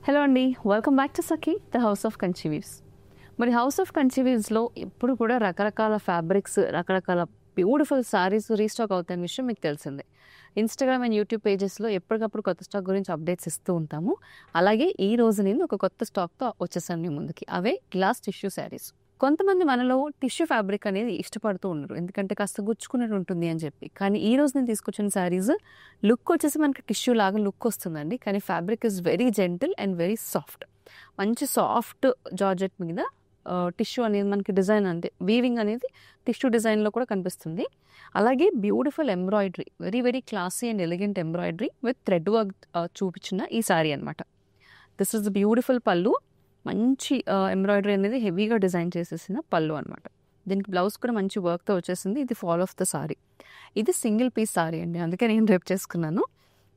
Hello అండి, welcome back to Sakhi the house of Kanchi weaves. మరి house of Kanchi వీవ్స్లో ఎప్పుడు కూడా రకరకాల ఫ్యాబ్రిక్స్, రకరకాల బ్యూటిఫుల్ సారీస్ రీస్టాక్ అవుతాయనే విషయం మీకు తెలిసిందే. ఇన్స్టాగ్రామ్ అండ్ యూట్యూబ్ పేజెస్లో ఎప్పటికప్పుడు కొత్త స్టాక్ గురించి అప్డేట్స్ ఇస్తూ ఉంటాము. అలాగే ఈ రోజు నేను ఒక కొత్త స్టాక్తో వచ్చేసాను మీ ముందుకి. అవే గ్లాస్ టిష్యూ శారీస్. కొంతమంది మనలో టిష్యూ ఫ్యాబ్రిక్ అనేది ఇష్టపడుతూ ఉండరు, ఎందుకంటే కాస్త గుచ్చుకున్నట్టు ఉంటుంది అని చెప్పి. కానీ ఈ రోజు నేను తీసుకొచ్చిన శారీస్ లుక్ వచ్చేసి మనకి టిష్యూ లాగా లుక్ వస్తుందండి, కానీ fabric is very gentle and very soft. మంచి సాఫ్ట్ జార్జెట్ మీద టిష్యూ అనేది మనకి డిజైన్ అంటే వీవింగ్ అనేది టిష్యూ డిజైన్లో కూడా కనిపిస్తుంది. అలాగే beautiful embroidery, very very classy and elegant embroidery with thread work చూపించిన ఈ శారీ అనమాట. దిస్ ఇస్ బ్యూటిఫుల్ పళ్ళు. మంచి ఎంబ్రాయిడరీ అనేది హెవీగా డిజైన్ చేసేసిన పళ్ళు అనమాట. దీనికి బ్లౌజ్ కూడా మంచి వర్క్తో వచ్చేసింది. ఇది ఫాల్ ఆఫ్ ద సారీ. ఇది సింగిల్ పీస్ సారీ అండి, అందుకే నేను రేపు చేసుకున్నాను.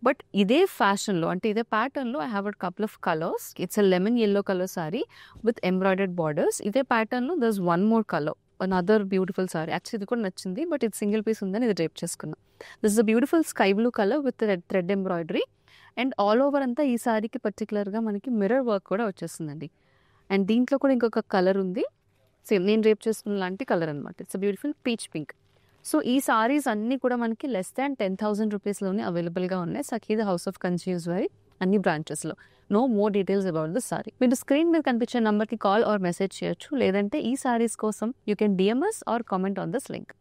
బట్ ఇదే ఫ్యాషన్లో అంటే ఇదే ప్యాటర్న్లో I have a couple of colours. It's a lemon yellow colour sorry with embroidered borders. ఇదే ప్యాటర్న్లో దర్స్ one more colour, another beautiful sorry. Actually ఇది కూడా నచ్చింది, బట్ ఇది సింగిల్ పీస్ ఉందని ఇది రేపు చేసుకున్నాను. This is a beautiful sky blue colour with thread embroidery. And all over అంతా ఈ సారీకి పర్టికులర్గా మనకి మిర్రర్ వర్క్ కూడా వచ్చేస్తుందండి. అండ్ దీంట్లో కూడా ఇంకొక కలర్ ఉంది, సేమ్ నేను రేపు చేసుకున్న లాంటి కలర్ అనమాట. It's a beautiful peach pink. So ఈ సారీస్ అన్నీ కూడా మనకి లెస్ దాన్ 10,000 రూపీస్లోనే అవైలబుల్గా ఉన్నాయి Sakhi the house of Kanchi weaves వారి అన్ని బ్రాంచెస్లో. Know more details about the sari. మీరు స్క్రీన్ మీద కనిపించే నెంబర్కి కాల్ ఆర్ మెసేజ్ చేయొచ్చు, లేదంటే ఈ సారీస్ కోసం you can DMs are comment on this link.